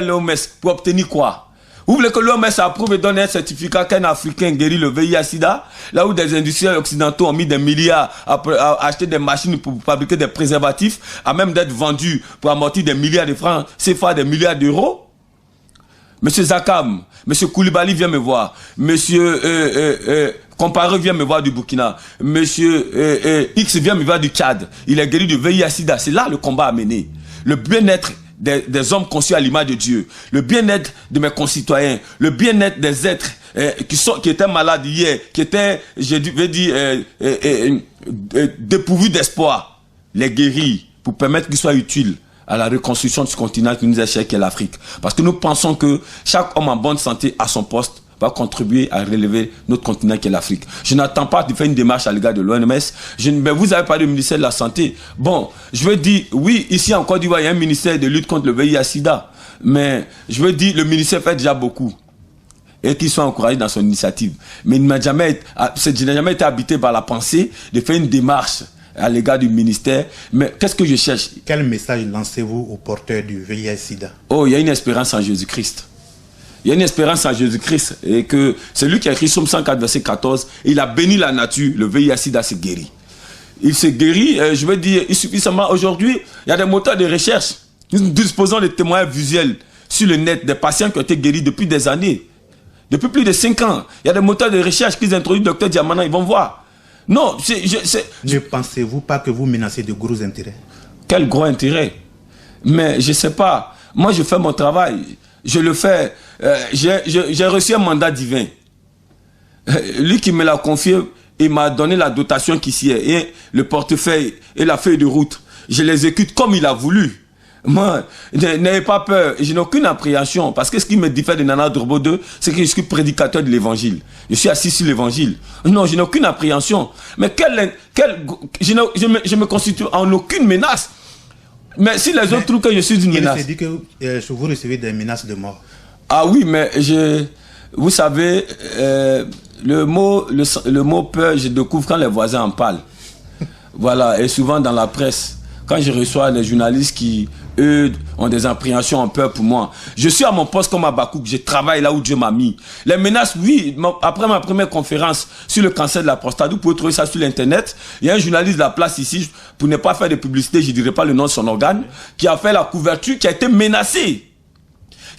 l'OMS pour obtenir quoi? Vous voulez que l'OMS approuve et donne un certificat qu'un Africain guérit le VIH-Sida, là où des industriels occidentaux ont mis des milliards à acheter des machines pour fabriquer des préservatifs, à même d'être vendus pour amortir des milliards de francs CFA, des milliards d'euros? Monsieur Zakam, Monsieur Koulibaly vient me voir, Monsieur Comparé vient me voir du Burkina, Monsieur X vient me voir du Tchad. Il est guéri du VIH-Sida. C'est là le combat à mener. Le bien-être des hommes conçus à l'image de Dieu, le bien-être de mes concitoyens, le bien-être des êtres qui étaient malades hier, qui étaient, je vais dire, dépourvus d'espoir, les guérir pour permettre qu'ils soient utiles à la reconstruction de ce continent qui nous est cher, qui est l'Afrique. Parce que nous pensons que chaque homme en bonne santé à son poste va contribuer à relever notre continent qui est l'Afrique. Je n'attends pas de faire une démarche à l'égard de l'OMS. Mais vous avez parlé du ministère de la Santé. Bon, je veux dire, oui, ici en Côte d'Ivoire, il y a un ministère de lutte contre le VIH-Sida. Mais je veux dire, le ministère fait déjà beaucoup. Et qu'ils soient encouragés dans son initiative. Mais je n'ai jamais été habité par la pensée de faire une démarche à l'égard du ministère. Mais qu'est-ce que je cherche? Quel message lancez-vous aux porteurs du VIH-Sida? Oh, il y a une espérance en Jésus-Christ. Il y a une espérance en Jésus-Christ. Et que c'est lui qui a écrit Somme 104, verset 14. Il a béni la nature. Le VIH-Sida s'est guéri. Il s'est guéri, je veux dire, il suffit seulement. Aujourd'hui, il y a des moteurs de recherche. Nous disposons de témoignages visuels sur le net des patients qui ont été guéris depuis des années. Depuis plus de 5 ans. Il y a des moteurs de recherche qu'ils introduisent, Dr Diamana, ils vont voir. Non, ne pensez-vous pas que vous menacez de gros intérêts? Quel gros intérêt? Mais je ne sais pas. Moi, je fais mon travail. Je le fais. J'ai reçu un mandat divin. Lui qui me l'a confié, il m'a donné la dotation qui s'y est. Et le portefeuille et la feuille de route. Je l'exécute comme il a voulu. Moi, n'ayez pas peur, je n'ai aucune appréhension, parce que ce qui me diffère de Nana Drobo 2, c'est que je suis prédicateur de l'évangile. Je suis assis sur l'évangile. Non, je n'ai aucune appréhension. Mais je me constitue en aucune menace. Mais si les autres trouvent que je suis une menace... Il dit que vous recevez des menaces de mort. Ah oui, mais vous savez, le mot peur, je découvre quand les voisins en parlent. Voilà, et souvent dans la presse. Quand je reçois les journalistes qui, eux, ont des appréhensions, ont peur pour moi. Je suis à mon poste comme à Bakouk, je travaille là où Dieu m'a mis. Les menaces, oui, après ma première conférence sur le cancer de la prostate, vous pouvez trouver ça sur l'internet. Il y a un journaliste de la place ici, pour ne pas faire de publicité, je ne dirai pas le nom de son organe, qui a fait la couverture, qui a été menacé.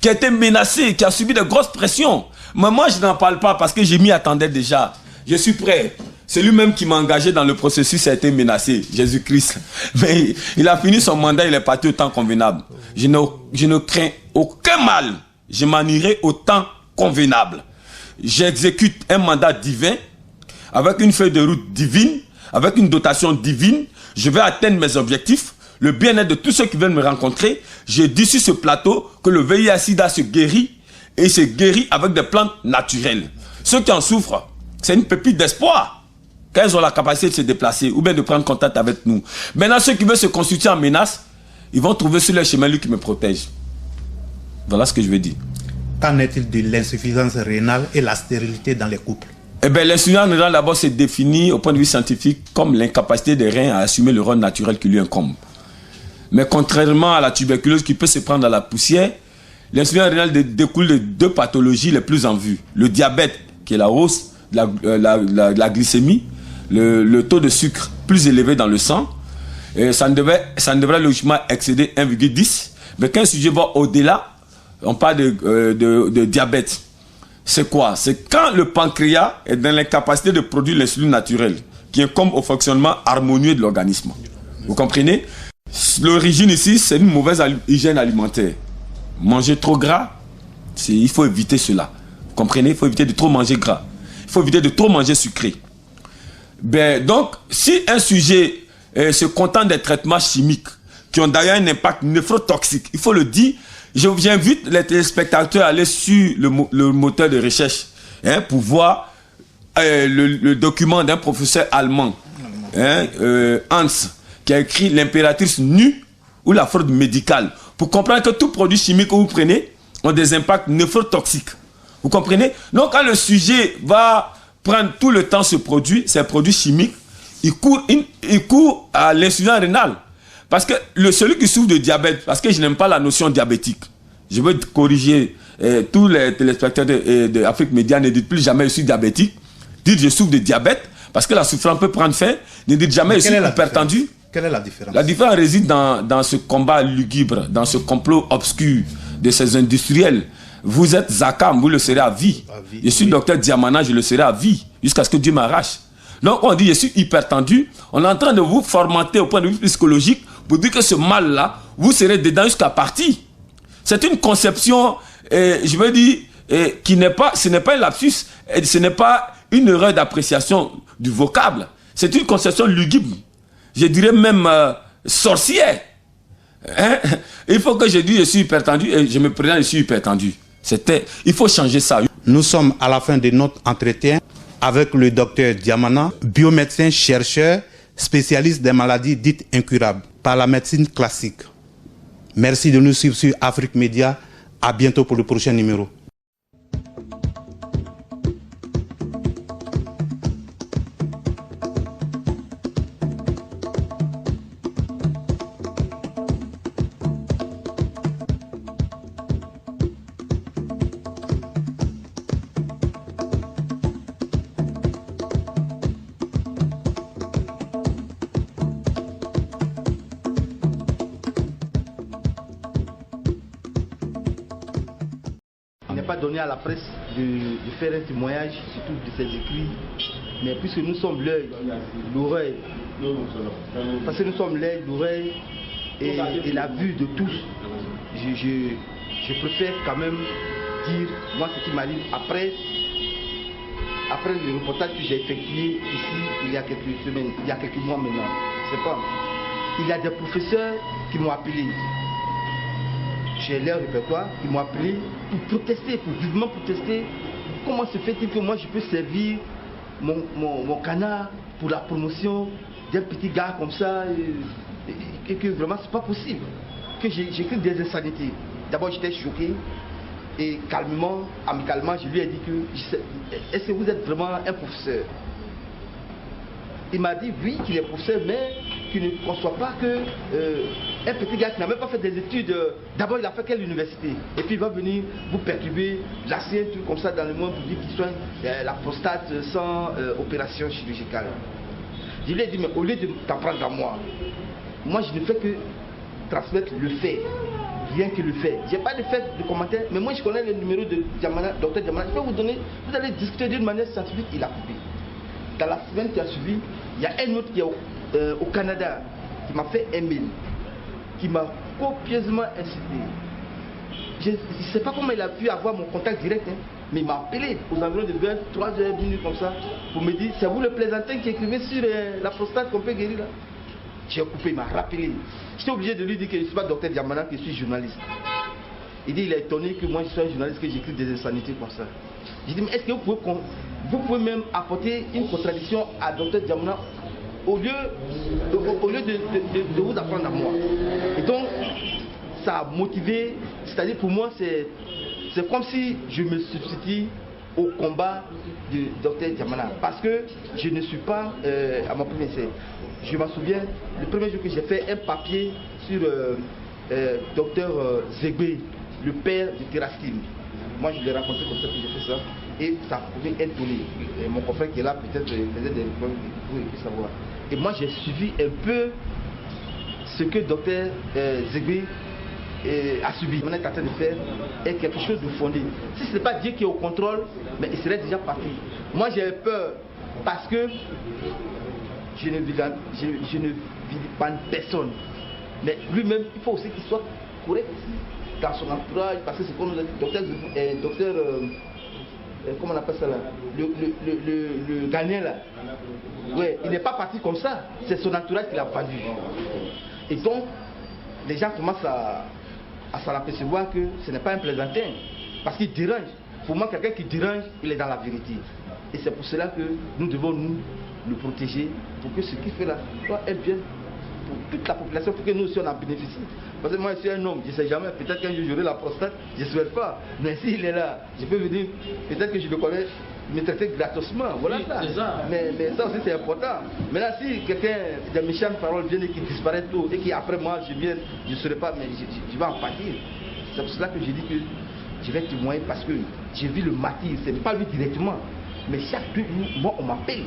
Qui a subi de grosses pressions. Mais moi, je n'en parle pas parce que je m'y attendais déjà. Je suis prêt. C'est lui-même qui m'a engagé dans le processus, a été menacé, Jésus-Christ. Mais il a fini son mandat, il est parti au temps convenable. Je ne crains aucun mal. Je m'en irai au temps convenable. J'exécute un mandat divin, avec une feuille de route divine, avec une dotation divine. Je vais atteindre mes objectifs, le bien-être de tous ceux qui viennent me rencontrer. Je dis sur ce plateau que le VIH-Sida se guérit, et se guérit avec des plantes naturelles. Ceux qui en souffrent, c'est une pépite d'espoir. Quand ils ont la capacité de se déplacer ou bien de prendre contact avec nous. Maintenant, ceux qui veulent se constituer en menace, ils vont trouver sur leur chemin lui qui me protège. Voilà ce que je veux dire. Qu'en est-il de l'insuffisance rénale et la stérilité dans les couples? Eh bien, l'insuffisance rénale, d'abord, c'est défini au point de vue scientifique comme l'incapacité des reins à assumer le rôle naturel qui lui incombe. Mais contrairement à la tuberculose qui peut se prendre à la poussière, l'insuffisance rénale découle de 2 pathologies les plus en vue. Le diabète, qui est la hausse de la glycémie, le taux de sucre plus élevé dans le sang, et ça ne devrait logiquement excéder 1,10. Mais quand un sujet va au-delà, on parle de diabète. C'est quoi? C'est quand le pancréas est dans l'incapacité de produire l'insuline naturelle, qui incombe au fonctionnement harmonieux de l'organisme. Vous comprenez? L'origine ici, c'est une mauvaise hygiène alimentaire. Manger trop gras, il faut éviter cela. Vous comprenez? Il faut éviter de trop manger gras. Il faut éviter de trop manger sucré. Ben, donc, si un sujet se contente des traitements chimiques qui ont d'ailleurs un impact néphrotoxique, il faut le dire, j'invite les téléspectateurs à aller sur le moteur de recherche pour voir le document d'un professeur allemand, Hans, qui a écrit L'impératrice nue ou la fraude médicale, pour comprendre que tout produit chimique que vous prenez ont des impacts néphrotoxiques. Vous comprenez? Donc, quand le sujet va prendre tout le temps ce produit, ces produits chimiques, il court à l'insuffisance rénale. Parce que celui qui souffre de diabète, parce que je n'aime pas la notion diabétique, Je veux corriger tous les téléspectateurs d'Afrique Média. Ne dites plus jamais je suis diabétique. Dites je souffre de diabète parce que la souffrance peut prendre fin. Ne dites jamais je suis hypertendu. Quelle est la différence? La différence réside dans ce combat lugubre, dans ce complot obscur de ces industriels. Vous êtes Zakam, vous le serez à vie. Je suis docteur Diamana, je le serai à vie, jusqu'à ce que Dieu m'arrache. Donc on dit je suis hypertendu, on est en train de vous formater au point de vue psychologique pour dire que ce mal-là, vous serez dedans jusqu'à partir. C'est une conception, je veux dire, qui n'est pas, ce n'est pas un lapsus, ce n'est pas une erreur d'appréciation du vocable. C'est une conception lugubre, je dirais même sorcière. Hein? Il faut que je dise je suis hypertendu et je me présente je suis hypertendu. Il faut changer ça. Nous sommes à la fin de notre entretien avec le docteur Diamana, biomédecin, chercheur, spécialiste des maladies dites incurables par la médecine classique. Merci de nous suivre sur Afrique Média. À bientôt pour le prochain numéro. Pas donné à la presse de faire un témoignage, surtout de ses écrits, mais puisque nous sommes l'œil, l'oreille, parce que nous sommes l'œil, l'oreille et la vue de tous, je préfère quand même dire moi ce qui m'arrive après le reportage que j'ai effectué ici il y a quelques semaines, il y a quelques mois maintenant. C'est pas. Il y a des professeurs qui m'ont appelé. J'ai leur répertoire, ils m'ont appelé pour protester, pour vivement protester. Comment se fait-il que moi je peux servir mon canard pour la promotion d'un petit gars comme ça et que vraiment c'est pas possible. Que j'écris des insanités. D'abord j'étais choqué et calmement, amicalement, je lui ai dit que est-ce que vous êtes vraiment un professeur? Il m'a dit oui qu'il est professeur mais qu'il ne conçoit pas que un petit gars qui n'a même pas fait des études, d'abord il a fait quelle université? Et puis il va venir vous perturber, lasser un truc comme ça dans le monde pour dire qu'il soigne la prostate sans opération chirurgicale. Je lui ai dit mais au lieu de t'apprendre à moi je ne fais que transmettre le fait, rien que le fait. Je n'ai pas de fait de commentaire, mais moi je connais le numéro de Diamana, docteur Diamana, je peux vous donner, vous allez discuter d'une manière scientifique, il a coupé. Dans la semaine qui a suivi, il y a un autre qui est au Canada qui m'a fait un mail, qui m'a copieusement incité. Je ne sais pas comment il a pu avoir mon contact direct, hein, mais il m'a appelé aux environs de 23h minutes comme ça, pour me dire, c'est vous le plaisantin qui écrivait sur la prostate qu'on peut guérir là. J'ai coupé, il m'a rappelé. J'étais obligé de lui dire que je ne suis pas docteur Diamana, que je suis journaliste. Il dit, il est étonné que moi je sois un journaliste, que j'écris des insanités comme ça. J'ai dit, mais est-ce que vous pouvez même apporter une contradiction à Dr Diamana au lieu de vous apprendre à moi? Et donc, ça a motivé, c'est-à-dire pour moi, c'est comme si je me substitue au combat de Dr Diamana. Parce que je ne suis pas à mon premier essai. Je m'en souviens, le premier jour que j'ai fait un papier sur Dr Zegbe, le père de Teraskim. Moi, je l'ai raconté comme ça que j'ai fait ça. Et ça pouvait être donné. Et mon confrère qui est là, peut-être, faisait des problèmes pour savoir. Et moi, j'ai suivi un peu ce que Dr Zegbe a subi. On est en train de faire est quelque chose de fondé. Si ce n'est pas Dieu qui est au contrôle, mais il serait déjà parti. Moi, j'ai peur parce que je ne vilipende personne. Mais lui-même, il faut aussi qu'il soit correct dans son entourage, parce que c'est comme le docteur comment on appelle ça là, le Ghanéen là. Ouais, il n'est pas parti comme ça, c'est son entourage qui l'a vendu. Et donc, les gens commencent à s'en apercevoir que ce n'est pas un plaisantin, parce qu'il dérange. Pour moi, quelqu'un qui dérange, il est dans la vérité. Et c'est pour cela que nous devons nous le protéger, pour que ce qu'il fait là soit un bien pour toute la population, pour que nous aussi on en bénéficie. Parce que moi je suis un homme, je ne sais jamais, peut-être qu'un jour j'aurai la prostate, je ne souhaite pas. Mais s'il est là, je peux venir, peut-être que je le connais, me traiter gratuitement. Voilà, oui, ça. Mais ça aussi c'est important. Maintenant si quelqu'un, des méchantes paroles viennent et qui disparaissent tout, et qui après moi je viens, je ne serai pas, mais je vais en partir. C'est pour cela que j'ai dit que je vais témoigner parce que j'ai vu le martyr, ce n'est pas lui directement. Mais chaque 2 jours, moi on m'appelle.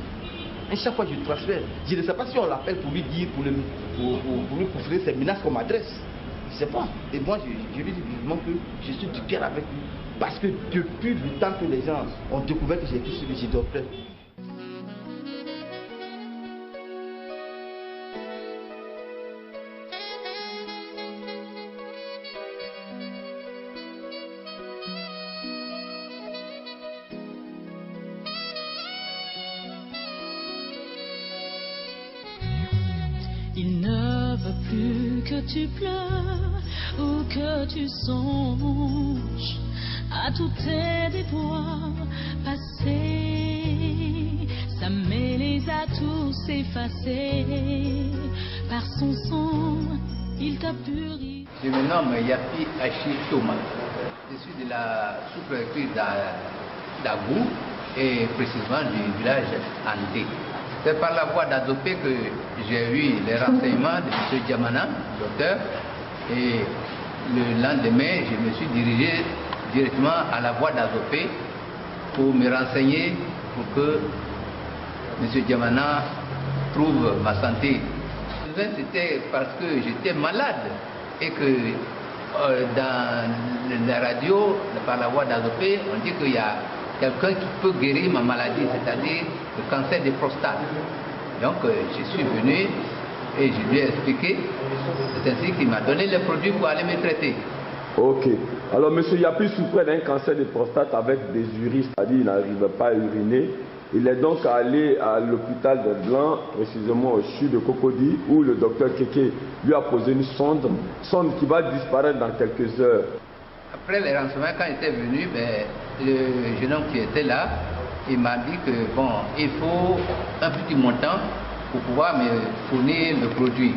Et chaque fois que je transfère, je ne sais pas si on l'appelle pour lui dire, pour lui proférer ces menaces qu'on m'adresse. Je ne sais pas. Et moi je lui dis vivement que je suis du cœur avec lui. Parce que depuis le temps que les gens ont découvert que j'ai été sur les docteurs. Il ne veut plus que tu pleures ou que tu songes à tous tes déboires passés. Sa mêlée à tous effacés. Par son sang, il t'a purifié. Je me nomme Yapi Achi Thomas. Je suis de la sous-préfecture d'Agou et précisément du village Andé. C'est par la voie d'Adopé que j'ai eu les renseignements de M. Diamana, docteur, et le lendemain, je me suis dirigé directement à la voie d'Adopé pour me renseigner pour que M. Diamana trouve ma santé. C'était parce que j'étais malade et que dans la radio, par la voie d'Adopé, on dit qu'il y a quelqu'un qui peut guérir ma maladie, c'est-à-dire le cancer de prostate. Donc je suis venu et je lui ai expliqué, c'est ainsi qu'il m'a donné les produits pour aller me traiter. Ok. Alors M. Yapi souffrait d'un cancer de prostate avec des urines, c'est-à-dire il n'arrivait pas à uriner. Il est donc allé à l'hôpital de Blanc, précisément au CHU de Cocody, où le docteur Keke lui a posé une sonde qui va disparaître dans quelques heures. Après les renseignements, quand j'étais venu, le jeune homme qui était là, il m'a dit que bon, il faut un petit montant pour pouvoir me fournir le produit.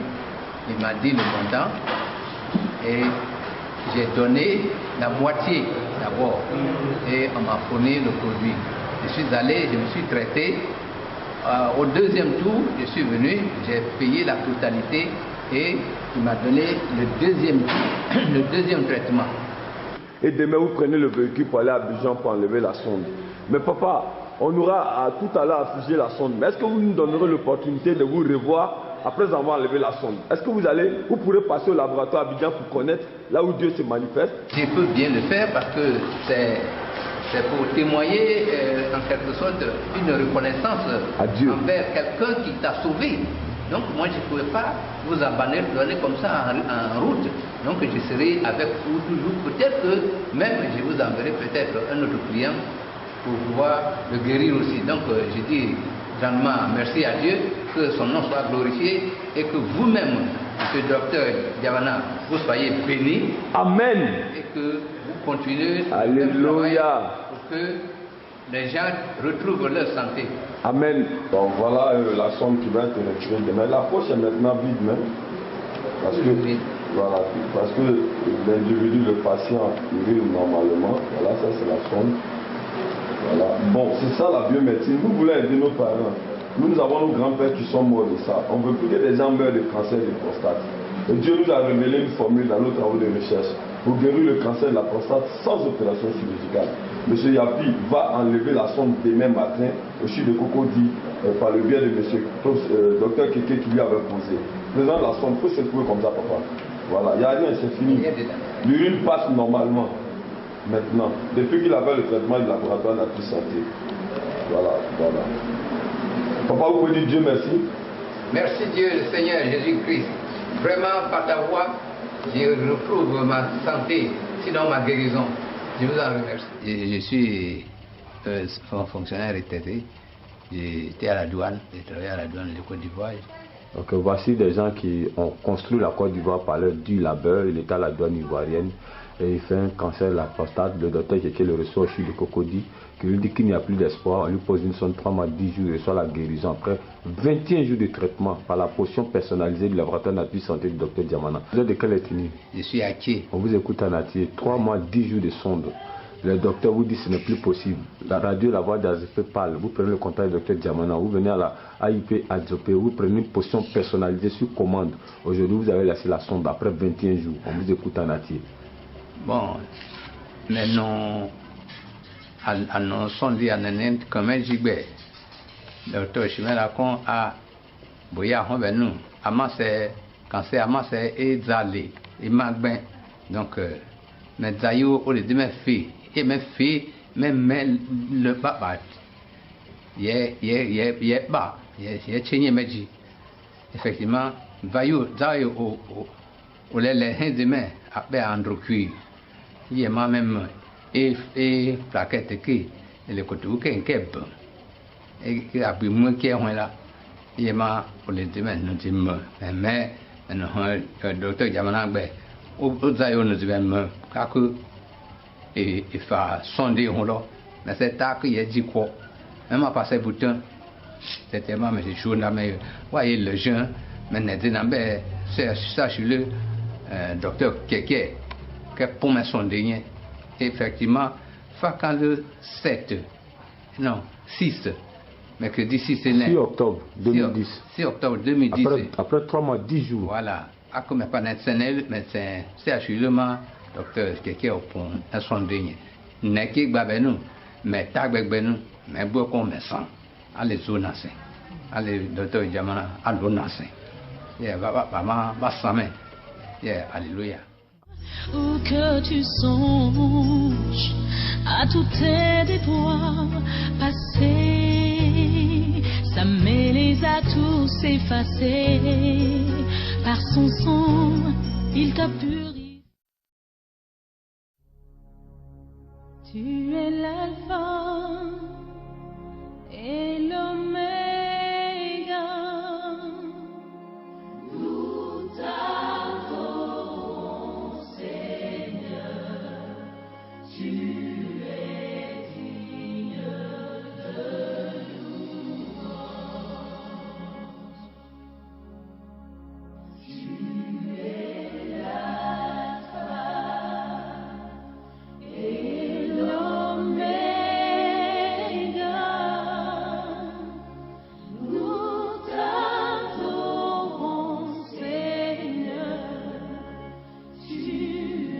Il m'a dit le montant et j'ai donné la moitié d'abord et on m'a fourni le produit. Je suis allé, je me suis traité. Au deuxième tour, je suis venu, j'ai payé la totalité et il m'a donné le deuxième traitement. Et demain, vous prenez le véhicule pour aller à Abidjan pour enlever la sonde. Mais papa, on aura tout à l'heure à figer la sonde. Mais est-ce que vous nous donnerez l'opportunité de vous revoir après avoir enlevé la sonde? Est-ce que vous pourrez passer au laboratoire à Abidjan pour connaître là où Dieu se manifeste? Je peux bien le faire parce que c'est pour témoigner en quelque sorte une reconnaissance à Dieu envers quelqu'un qui t'a sauvé. Donc moi je ne pouvais pas vous abandonner comme ça en route. Donc je serai avec vous toujours. Peut-être que même je vous enverrai peut-être un autre client pour pouvoir le guérir aussi. Donc je dis grandement merci à Dieu, que son nom soit glorifié et que vous-même, M. Docteur Diamana, vous soyez béni. Amen. Et que vous continuez Alléluia pour que les gens retrouvent leur santé. Amen. Donc voilà la somme qui va être retirée demain. La poche est maintenant vide même. Parce que, voilà, parce que l'individu, le patient, urine normalement. Voilà, ça c'est la somme. Voilà. Bon, c'est ça la biomédecine. Nous voulons aider nos parents. Nous avons nos grands-pères qui sont morts de ça. On ne veut plus que des gens meurent de cancer de prostate. Et Dieu nous a révélé une formule dans nos travaux de recherche pour guérir le cancer de la prostate sans opération chirurgicale. Monsieur Yapi va enlever la sonde demain matin au CHU de Cocody par le biais de monsieur docteur Keke qui lui avait posé. Présent la sonde, il faut secouer comme ça, papa. Voilà, il n'y a rien, c'est fini. L'urine passe normalement. Maintenant, depuis qu'il avait le traitement du laboratoire de la santé. Voilà, voilà. Papa, vous pouvez dire Dieu merci. Merci Dieu, le Seigneur Jésus-Christ. Vraiment, par ta voix, je retrouve ma santé, sinon ma guérison. Je vous en remercie. Je suis fonctionnaire retraité. J'étais à la douane, j'ai travaillé à la douane de Côte d'Ivoire. Donc voici des gens qui ont construit la Côte d'Ivoire par leur du labeur. Il était à la douane ivoirienne et il fait un cancer de la prostate. Le docteur qui le reçoit au CHU de Cocody, qui lui dit qu'il n'y a plus d'espoir. On lui pose une sonde 3 mois, 10 jours, il reçoit la guérison après 21 jours de traitement par la potion personnalisée du laboratoire Nature Santé du docteur Diamana. Vous êtes de quelle ethnie? Je suis Atié. On vous écoute en Atié. 3 mois, 10 jours de sonde. Le docteur vous dit que ce n'est plus possible. La radio, la voix d'Azopé parle. Vous prenez le contact du docteur Diamana. Vous venez à la AIP Azopé. Vous prenez une potion personnalisée sur commande. Aujourd'hui, vous avez laissé la sonde après 21 jours. On vous écoute en Atié. Bon, mais non, à non sondi à n'en comme un gibet. Docteur Chimelakon a boya hon ben nous. Amassé, quand c'est amassé et zalé, et magben. Donc, mais zayo, au lieu de me faire, et me fait, même le babat. Yé, bah, yé, chénier medji. Effectivement, zayo, au les demain, après androcuir. Yé, ma même, et plaquette qui, et le côté où qu'un bon. Et a pu moins qui est là. Yé, ma, au les demain, nous disons, mais, le docteur Yamanagbe, au zayo, nous disons, kaku, et faire sonder, on l'a. Mais c'est tard qu'il y a dit quoi. Même à passer bouton, c'était moi, mais c'est chaud, mais voyez le jeune, mais c'est ça, je suis le docteur Keke, qui pour me sonder. Effectivement, quand le 7, non, 6, mercredi 6 octobre 2010. 6 octobre 2010. Après 3 mois, 10 jours. Voilà. À comme pas national, mais c'est absolument docteur Keke au point, un sonder. N'est-ce que nous, mais tag ben mais beaucoup mais sans allez zona c'est allez docteur Jamana à l'ona c'est yeah va samé yeah alléluia. Où que tu songes à tous tes déboires passés, sa mêlée à tous effacés, par son sang il t'a purifié. Tu es l'alpha et l'oméga. Nous t'adorons, Seigneur. Tu es digne de louange. Tu es l'alpha et l'oméga. Nous t'adorons, Seigneur. Tu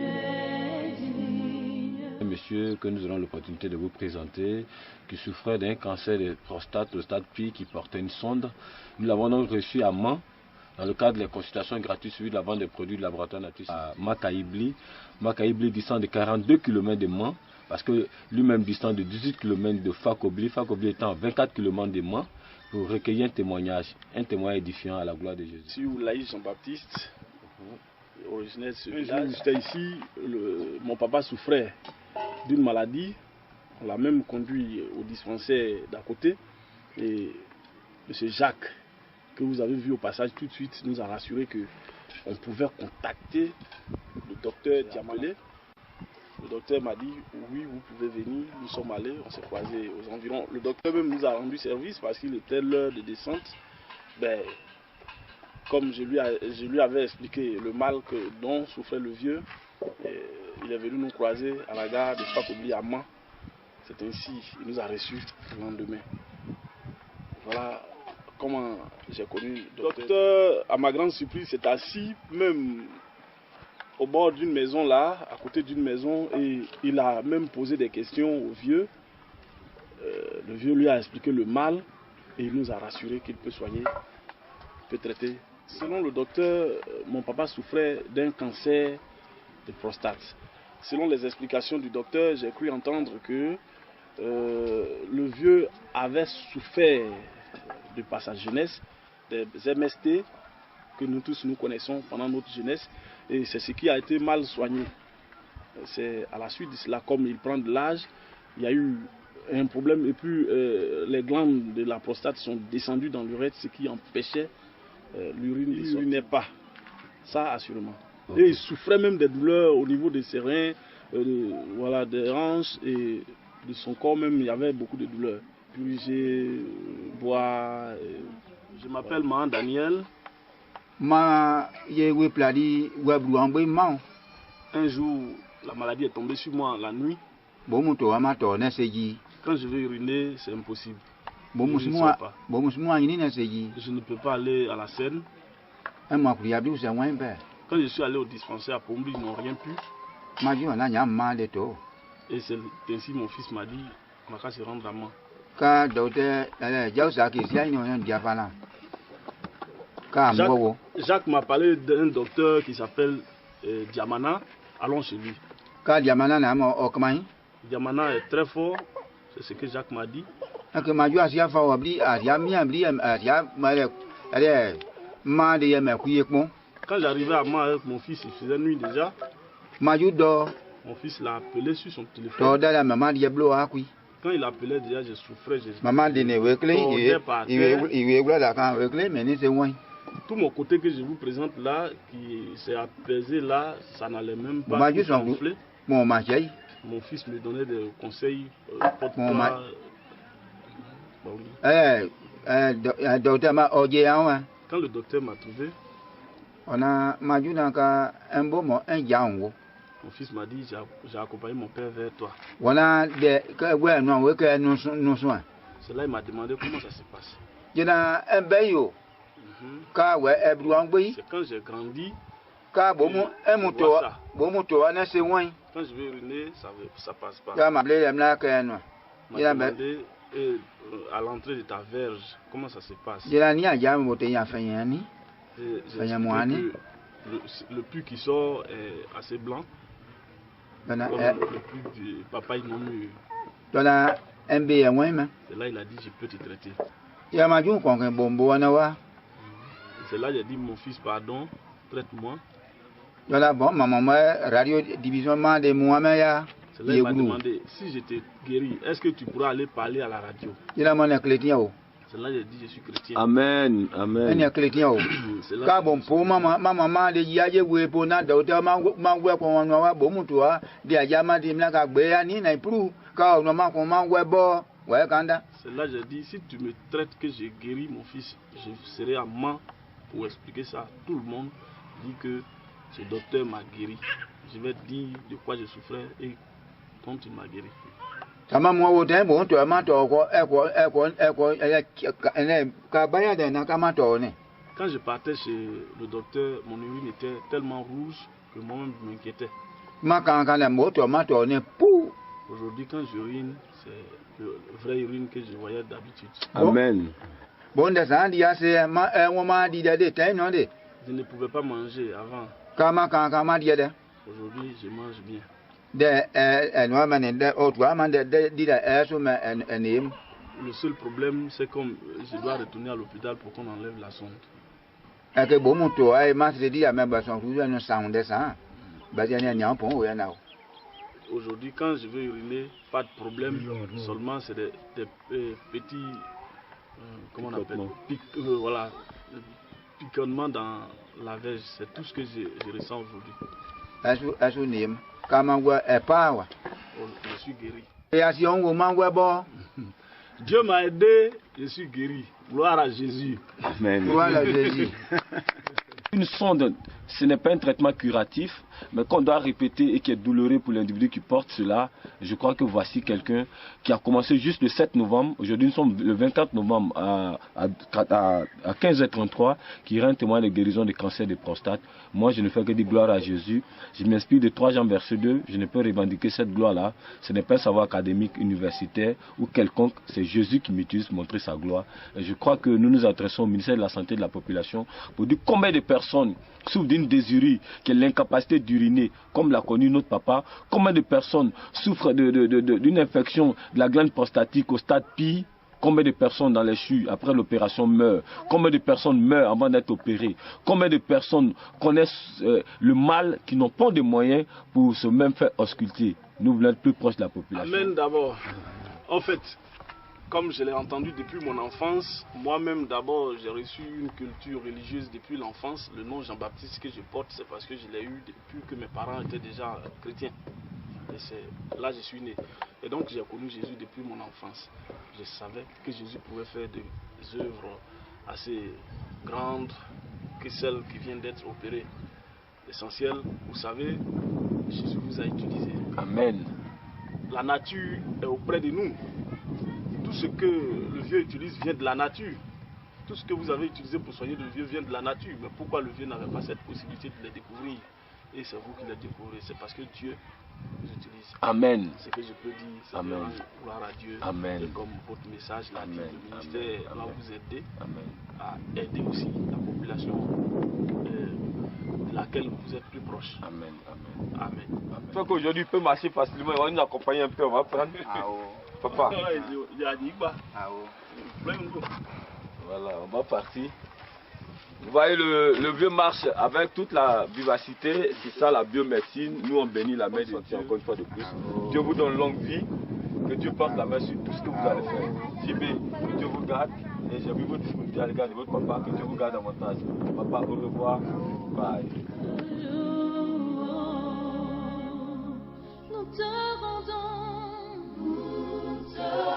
es digne. Monsieur que nous aurons l'opportunité de vous présenter, qui souffrait d'un cancer de prostate, le stade Pi, qui portait une sonde. Nous l'avons donc reçu à Mans, dans le cadre des consultations gratuites suivies de la vente des produits de laboratoire nature à Makaïbli. Makaïbli distant de 42 km de Mans, parce que lui-même distant de 18 km de Fakobli, Fakobli étant à 24 km de Mans, pour recueillir un témoignage édifiant à la gloire de Jésus. Je suis Oulaï Jean-Baptiste, originaire de ce village. J'étais ici, mon papa souffrait d'une maladie. On l'a même conduit au dispensaire d'à côté. Et M. Jacques, que vous avez vu au passage tout de suite, nous a rassuré qu'on pouvait contacter le docteur Diamalé. Le docteur m'a dit oui, vous pouvez venir. Nous sommes allés, on s'est croisés aux environs. Le docteur même nous a rendu service parce qu'il était l'heure de descente. Ben, comme je lui avais expliqué le mal dont souffrait le vieux, il est venu nous croiser à la gare de Fakobli à Mans. C'est ainsi, il nous a reçus le lendemain. Voilà comment j'ai connu le docteur. À ma grande surprise, s'est assis même au bord d'une maison là, à côté d'une maison, et il a même posé des questions au vieux. Le vieux lui a expliqué le mal et il nous a rassuré qu'il peut soigner, peut traiter. Selon le docteur, mon papa souffrait d'un cancer de prostate. Selon les explications du docteur, j'ai cru entendre que le vieux avait souffert de par sa jeunesse, des MST que nous tous nous connaissons pendant notre jeunesse, et c'est ce qui a été mal soigné. C'est à la suite de cela, comme il prend de l'âge, il y a eu un problème et puis les glandes de la prostate sont descendues dans l'urètre, ce qui empêchait l'urine de sortir. Pas, ça assurément. Okay. Et il souffrait même des douleurs au niveau de ses reins, voilà, des hanches et de son corps même, il y avait beaucoup de douleurs. Purger, boire. Je m'appelle Mahan Daniel. Un jour, la maladie est tombée sur moi la nuit. Quand je vais uriner, c'est impossible. Je ne peux pas aller à la Seine. Quand je suis allé au dispensaire à Pombli, ils n'ont rien pu. Et c'est ainsi mon fils m'a dit, on va se rendre à moi. Jacques m'a parlé d'un docteur qui s'appelle Diamana. Allons chez lui. Diamana est très fort, c'est ce que Jacques m'a dit. Quand j'arrivais à moi avec mon fils, il faisait nuit déjà. Mon fils l'a appelé sur son téléphone. Quand il appelait déjà, je souffrais. Tout mon côté que je vous présente là, qui s'est apaisé là, ça n'allait même pas gonfler. Mon fils me donnait des conseils. Quand le docteur m'a trouvé, mon fils m'a dit, j'ai accompagné mon père vers toi. C'est là il m'a demandé comment ça se passe. C'est quand j'ai grandi, quand je vais uriner, ça passe pas. Il m'a demandé à l'entrée de ta verge, comment ça se passe. Le pus qui sort est assez blanc. Comme le pus du papa ils m'ont eu. C'est là il a dit je peux te traiter. C'est là j'ai dit mon fils pardon, traite-moi. C'est là il m'a demandé si j'étais guéri, est-ce que tu pourras aller parler à la radio. C'est là j'ai dit je suis chrétien. Amen, amen. C'est là j'ai dit si tu me traites que j'ai guéri mon fils, je serai à main pour expliquer ça à tout le monde, dit que ce docteur m'a guéri. Je vais dire de quoi je souffrais et quand il m'a guéri. Quand je partais chez le docteur, mon urine était tellement rouge que moi-même je m'inquiétais. Aujourd'hui, quand j'urine, c'est le vrai urine que je voyais d'habitude. Amen. Je ne pouvais pas manger avant. Aujourd'hui, je mange bien. Le seul problème, c'est comme je dois retourner à l'hôpital pour qu'on enlève la sonde. Aujourd'hui, quand je veux uriner, pas de problème. Seulement, c'est des petits, comment on appelle, picotements dans la verge. C'est tout ce que je ressens aujourd'hui. Je suis guéri. Dieu m'a aidé, je suis guéri. Gloire à Jésus. Amen. Gloire à Jésus. Une sonde, ce n'est pas un traitement curatif, mais qu'on doit répéter et qui est douloureux pour l'individu qui porte cela. Je crois que voici quelqu'un qui a commencé juste le 7 novembre. Aujourd'hui, nous sommes le 24 novembre à 15h33, qui rend témoin de guérison de cancer de prostate. Moi, je ne fais que dire gloire à Jésus. Je m'inspire de 3 Jean verset 2. Je ne peux revendiquer cette gloire-là. Ce n'est pas un savoir académique, universitaire ou quelconque. C'est Jésus qui m'utilise pour montrer sa gloire. Et je crois que nous nous adressons au ministère de la Santé et de la Population pour dire combien de personnes souffrent d'une désurie, qui est l'incapacité d'uriner, comme l'a connu notre papa. Combien de personnes souffrent d'une infection de la glande prostatique au stade pi. Combien de personnes dans les CHU après l'opération meurent? Combien de personnes meurent avant d'être opérées? Combien de personnes connaissent le mal, qui n'ont pas de moyens pour se même faire ausculter? Nous voulons être plus proches de la population. Amen d'abord. En fait, comme je l'ai entendu depuis mon enfance, moi-même d'abord j'ai reçu une culture religieuse depuis l'enfance. Le nom Jean-Baptiste que je porte, c'est parce que je l'ai eu depuis que mes parents étaient déjà chrétiens. Et c'est là que je suis né. Et donc j'ai connu Jésus depuis mon enfance. Je savais que Jésus pouvait faire des œuvres assez grandes que celles qui viennent d'être opérées. L'essentiel, vous savez, Jésus vous a utilisé. Amen. La nature est auprès de nous. Tout ce que le vieux utilise vient de la nature. Tout Tout ce que vous avez utilisé pour soigner le vieux vient de la nature. Mais pourquoi le vieux n'avait pas cette possibilité de les découvrir? et c'est vous qui les découvrez. C'est parce que Dieu vous utilise. Amen. Ce que je peux dire, c'est Amen. de gloire à Dieu. Amen. Et comme votre message l'a dit, le ministère va vous aider Amen. à aider aussi la population de laquelle vous êtes plus proche. Amen. Amen. Amen. Il faut qu'aujourd'hui il peut marcher facilement, on va nous accompagner un peu, on va prendre. Papa. Voilà, on va partir. Vous voyez, le vieux marche avec toute la vivacité, c'est ça la biomédecine. Nous on bénit la main de Dieu encore une fois de plus. Dieu vous donne longue vie, que Dieu porte la main sur tout ce que vous allez faire. JB, que Dieu vous garde. Et j'ai vu votre disponibilité à l'égard de votre papa, que Dieu vous garde davantage. Papa, au revoir. Bye. Nous te rendons, nous te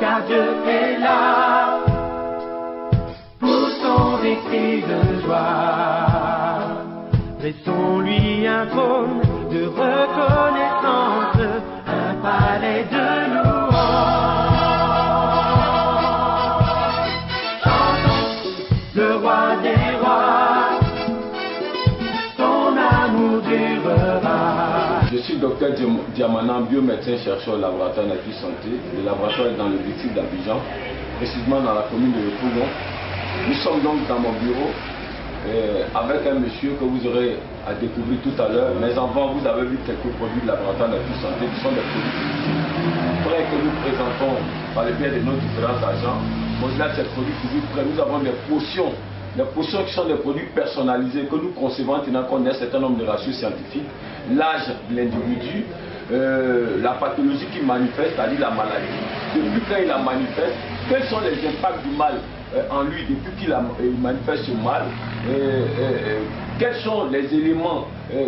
car Dieu est là pour son récit de joie. Laissons-lui un trône de reconnaissance, un palais de louange. Chantons le roi des rois, son amour durera. Je suis docteur Diamana, biomédecin chercheur au laboratoire Nature Santé. Le laboratoire est dans le district d'Abidjan, précisément dans la commune de Pougon. Nous sommes donc dans mon bureau avec un monsieur que vous aurez à découvrir tout à l'heure. Mais avant, vous avez vu quelques produits de laboratoire Nature Santé qui sont des produits frais que nous présentons par le biais de nos différents agents. Au-delà de ces produits physiques frais, nous avons des potions. Les potions qui sont des produits personnalisés que nous concevons en tenant compte d'un certain nombre de ratios scientifiques, l'âge de l'individu, la pathologie qui manifeste, c'est-à-dire la maladie, depuis quand il la manifeste, quels sont les impacts du mal en lui depuis qu'il manifeste ce mal, quels sont les éléments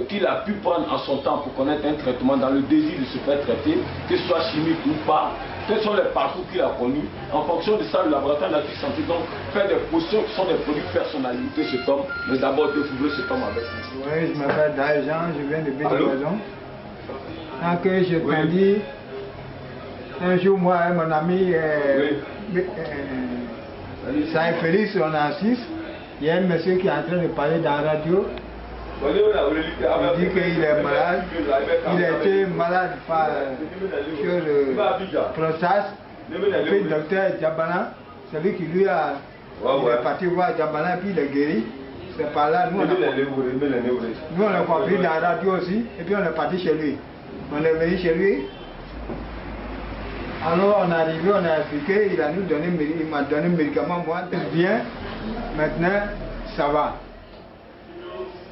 qu'il a pu prendre en son temps pour connaître un traitement dans le désir de se faire traiter, que ce soit chimique ou pas. Quels sont les parcours qu'il a connus? En fonction de ça, le laboratoire Nature Santé donc fait des potions qui sont des produits personnalisés cet homme. Mais d'abord, découvrir cet homme avec nous. Oui, je m'appelle Daïjean, je viens de Bédouazon. Tant que je t'ai dit, un jour, moi et mon ami, Saïd Félix, on est en 6. Il y a un monsieur qui est en train de parler dans la radio. Il dit qu'il est malade. Il a été malade par prostate. Et puis le docteur Djabana, c'est lui qui lui a. Il est parti voir Djabana et puis il est guéri. C'est par là. Nous on a compris dans la radio aussi. Et puis on est parti chez lui. On est venu chez lui. Alors on est arrivé, on a expliqué. Il m'a donné un médicament. Moi, bien. Maintenant, ça va.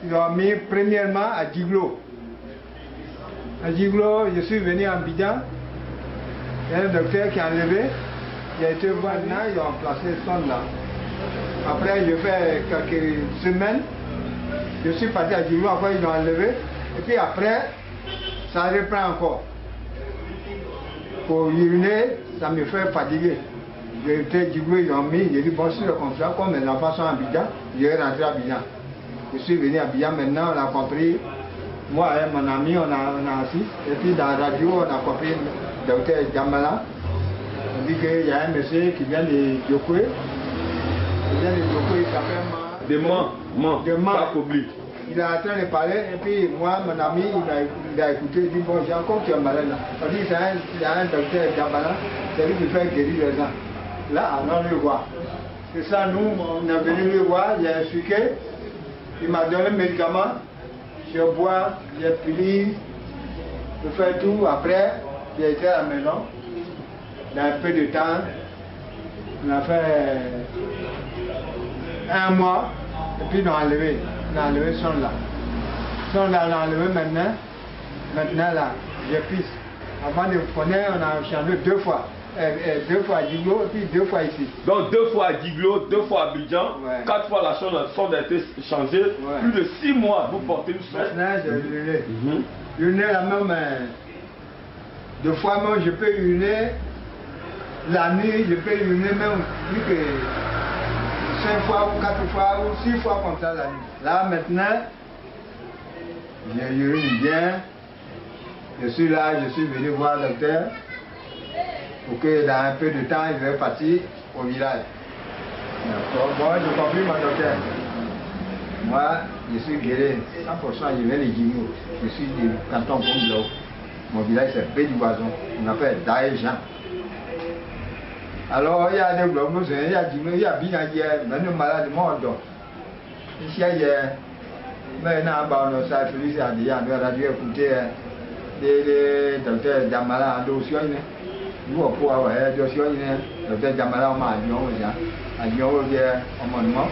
Ils ont mis premièrement à Djiglo. À Djiglo, je suis venu en Abidjan. Il y a un docteur qui a enlevé. Il a été voir là, ils ont placé le son là. Après, je fais quelques semaines. Je suis parti à Djiglo, après ils ont enlevé. Et puis après, ça reprend encore. Pour uriner, ça me fait fatiguer. J'ai été Djiglo, ils ont mis. J'ai dit, bon, si le contrat, comme mes enfants sont à Abidjan, je vais rentrer à Abidjan. Je suis venu à Abidjan, maintenant on a compris, moi et mon ami on a assis, et puis dans la radio on a compris le docteur Djamala. On dit qu'il y a un monsieur qui vient de Djokwe, il s'appelle De Mans. Il est en train de parler, et puis moi, mon ami, il a écouté, il dit bon, j'ai encore qui est malade là. On dit qu'il y a un docteur Djamala, c'est lui qui fait guérir les gens. Là, allons le voir. C'est ça, nous, on est venu le voir, il a expliqué. Il m'a donné le médicament, je bois, j'ai pris, je fais tout. Après, j'ai été à la maison. Dans un peu de temps, on a fait un mois, et puis on a enlevé son là. Son là, on a enlevé maintenant. Maintenant là, j'ai pris. Avant de prendre, on a changé 2 fois. 2 fois à Diglo, puis 2 fois ici. Donc 2 fois à Diglo, 2 fois à Abidjan, 4 fois la sonde a été changée. Plus de 6 mois, vous portez une sonde. Maintenant, j'ai uriné. Uriner la même. 2 fois même, je peux uriner. La nuit, je peux uriner même plus que 5 fois ou 4 fois ou 6 fois comme ça la nuit. Là maintenant, je urine bien. Je suis là, je suis venu voir le docteur pour que dans un peu de temps, il va partir au village. Moi, je confirme mon docteur. Moi, je suis guéri. 100%, je viens de Djimou. Je suis du canton Ponglo. Mon village, c'est Bédivoison. On appelle Daïjan. Alors, il y a des blocs, il y a Djimou, il y a Binadia, même malade, mort. Ici, il y a. Maintenant, on a fait ça, on a radio écouté. Les docteurs Jamala en dossier, nous avons pour avoir un dossier, docteur Jamala en Magnon, à Lyon, en monument,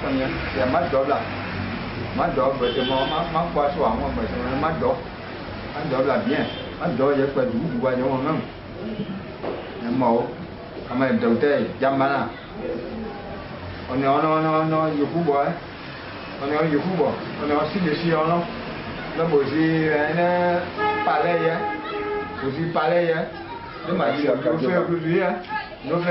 c'est un match d'or là. Match d'or, c'est mon poisson, mon match d'or. Match d'or là bien. Match d'or, il y a pas de vous, vous voyez, on a un mot, comme un docteur Jamala. On est en Yokubo, on est en Yokubo, on est aussi dessus, on a. Là aussi, un palais, aussi palais, nous m'a dit, nous faisons aujourd'hui, donc,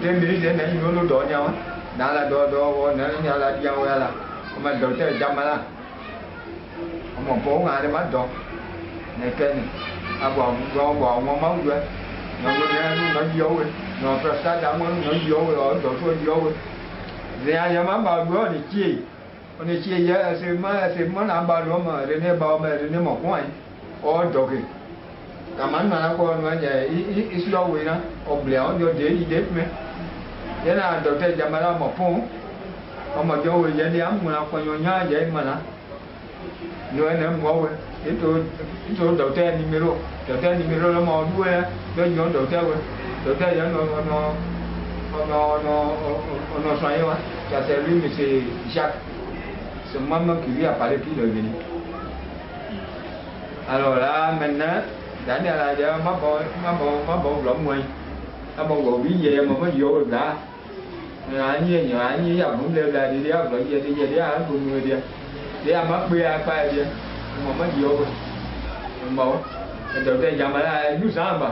deux minutes, nous dormions, dans la dor, on a la diawala, comme un docteur Jamala, on m'a pas on a des mais qu'elle a boire, on m'a mangé, non, fait ça, non, rien, maman, qui on est hier, c'est mon embarras, René Baum, René Mocoin, or doggy. La man, il is low winner, or Bléon, your day, me. Then I doctor Jamala Mopon, or my Joe, Yadiam, when I call your yard, mana. No, and more. It told Doctor Nimiro, Doctor Nimiro, where don't you doctor, Doctor, no, Soya, just a room is Jacques. C'est moi-même qui lui a parlé qui est venu. Alors là, maintenant, dernière là, ma bonne l'homme, moi. Ma bonne billet, ma bonne yo là. Anh y a muốn lên là đi đeo rồi đi đeo ăn cùng người đi. Đi ăn mắc bia phải đi. Mà mất yo. Mà đầu tiên giờ mà là như sao mà.